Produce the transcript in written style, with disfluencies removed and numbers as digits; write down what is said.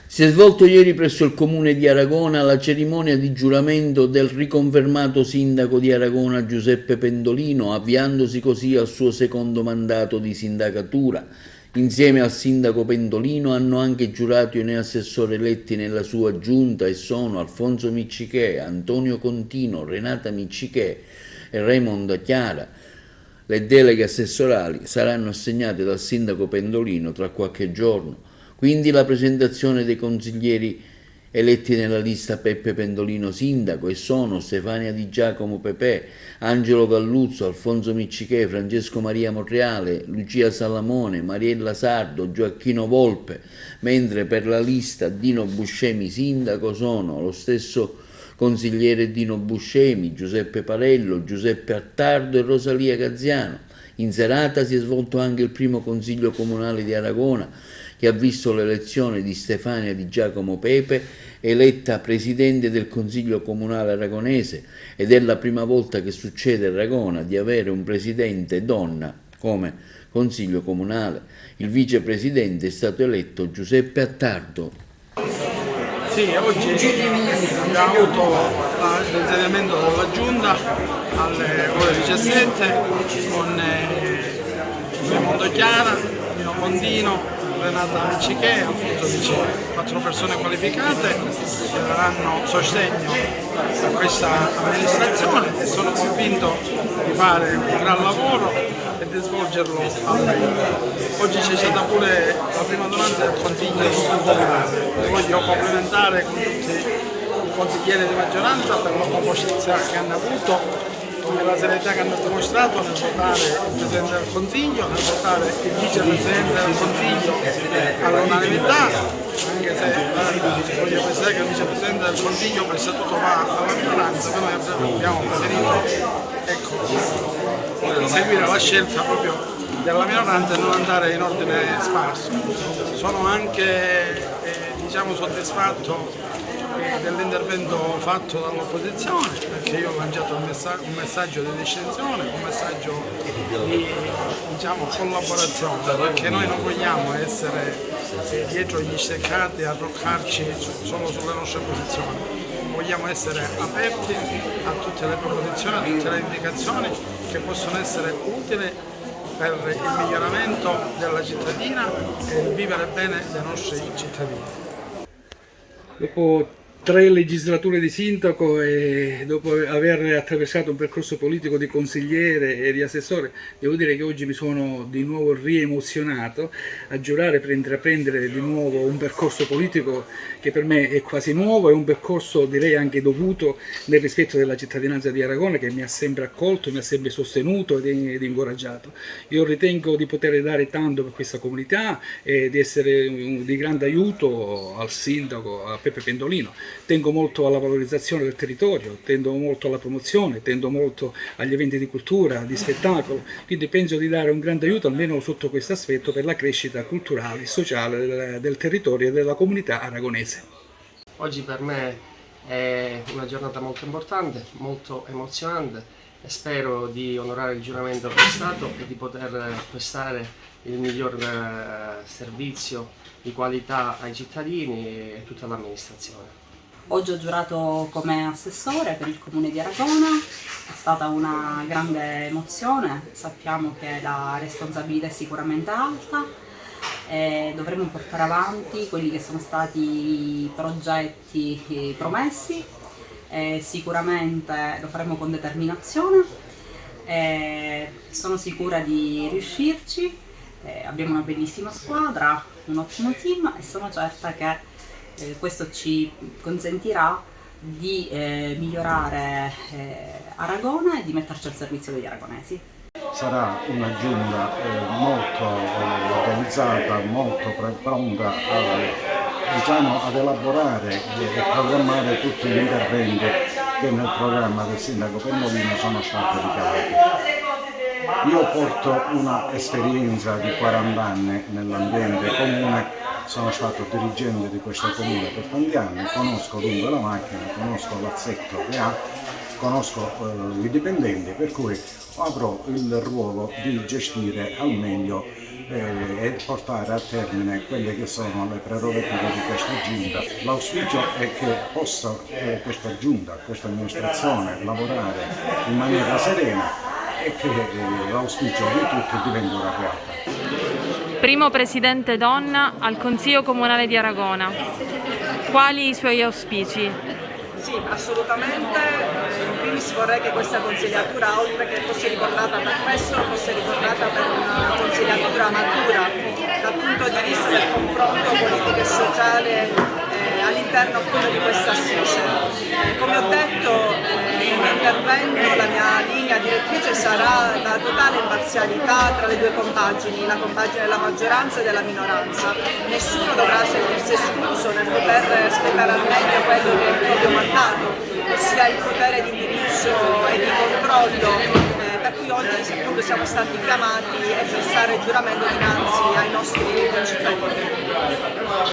Si è svolto ieri presso il comune di Aragona la cerimonia di giuramento del riconfermato sindaco di Aragona Giuseppe Pendolino, avviandosi così al suo secondo mandato di sindacatura. Insieme al sindaco Pendolino hanno anche giurato i neoassessori eletti nella sua giunta e sono Alfonso Miccichè, Antonio Contino, Renata Miccichè e Raymond Chiara. Le deleghe assessorali saranno assegnate dal sindaco Pendolino tra qualche giorno. Quindi la presentazione dei consiglieri eletti nella lista Peppe Pendolino sindaco e sono Stefania Di Giacomo Pepe, Angelo Galluzzo, Alfonso Miccichè, Francesco Maria Monreale, Lucia Salamone, Mariella Sardo, Gioacchino Volpe, mentre per la lista Dino Buscemi sindaco sono lo stesso consigliere Dino Buscemi, Giuseppe Parello, Giuseppe Attardo e Rosalia Gaziano. In serata si è svolto anche il primo consiglio comunale di Aragona, che ha visto l'elezione di Stefania Di Giacomo Pepe, eletta presidente del Consiglio Comunale aragonese, ed è la prima volta che succede a Aragona di avere un presidente donna come Consiglio Comunale. Il vicepresidente è stato eletto Giuseppe Attardo. Sì, oggi abbiamo avuto l'insediamento della Giunta alle ore 17 con Raimondo Chiara, Dino Contino, Renata Miccichè e Alfonso Miccichè, 4 persone qualificate che daranno sostegno a questa amministrazione e sono convinto di fare un gran lavoro e di svolgerlo al meglio. Oggi c'è stata pure la prima adunanza del Consiglio Comunale. Voglio complimentare con tutti i consiglieri di maggioranza per la composizione che hanno avuto e la serietà che hanno dimostrato nel votare il Presidente del Consiglio, nel votare il Vicepresidente del Consiglio all'unanimità, anche se voglio pensare che il Vicepresidente del Consiglio per statuto va alla minoranza, però noi abbiamo preferito seguire la scelta proprio della minoranza e non andare in ordine sparso. Sono anche soddisfatto dell'intervento fatto dall'opposizione, perché io ho lanciato un messaggio di distinzione, un messaggio di collaborazione, perché noi non vogliamo essere dietro gli steccati a arroccarci solo sulle nostre posizioni, vogliamo essere aperti a tutte le proposizioni, a tutte le indicazioni che possono essere utili per il miglioramento della cittadina e il vivere bene dei nostri cittadini. Dopo 3 legislature di sindaco e dopo aver attraversato un percorso politico di consigliere e di assessore, devo dire che oggi mi sono di nuovo riemozionato a giurare per intraprendere di nuovo un percorso politico che per me è quasi nuovo, è un percorso direi anche dovuto nel rispetto della cittadinanza di Aragona, che mi ha sempre accolto, mi ha sempre sostenuto ed incoraggiato. Io ritengo di poter dare tanto per questa comunità e di essere di grande aiuto al sindaco, a Peppe Pendolino. Tengo molto alla valorizzazione del territorio, tendo molto alla promozione, tendo molto agli eventi di cultura, di spettacolo, quindi penso di dare un grande aiuto almeno sotto questo aspetto per la crescita culturale e sociale del territorio e della comunità aragonese. Oggi per me è una giornata molto importante, molto emozionante e spero di onorare il giuramento prestato e di poter prestare il miglior servizio di qualità ai cittadini e a tutta l'amministrazione. Oggi ho giurato come assessore per il comune di Aragona, è stata una grande emozione, sappiamo che la responsabilità è sicuramente alta e dovremo portare avanti quelli che sono stati i progetti promessi, sicuramente lo faremo con determinazione, sono sicura di riuscirci, abbiamo una bellissima squadra, un ottimo team e sono certa che questo ci consentirà di migliorare Aragona e di metterci al servizio degli aragonesi. Sarà una giunta molto organizzata, molto pronta ad elaborare e programmare tutti gli interventi che nel programma del sindaco Pendolino sono stati ricavati. Io porto una esperienza di 40 anni nell'ambiente comune, sono stato dirigente di questo comune per tanti anni, conosco dunque la macchina, conosco l'assetto che ha, conosco i dipendenti, per cui avrò il ruolo di gestire al meglio e portare a termine quelle che sono le prerogative di questa Giunta. L'auspicio è che possa questa Giunta, questa amministrazione lavorare in maniera serena e che l'auspicio di tutti diventi una realtà. Primo presidente donna al Consiglio Comunale di Aragona. Quali i suoi auspici? Sì, assolutamente. In primis vorrei che questa consigliatura, oltre che fosse ricordata per questo, fosse ricordata per una consigliatura matura dal punto di vista del confronto politico e sociale all'interno appunto di questa assise. Come ho detto nel mio intervento, la mia linea direttrice sarà la totale imparzialità tra le due compagini, la compagine della maggioranza e della minoranza. Nessuno dovrà sentirsi escluso nel poter espletare al meglio quello che è il proprio mandato, ossia il potere di indirizzo e di controllo per cui oggi appunto siamo stati chiamati a prestare giuramento dinanzi ai nostri concittadini.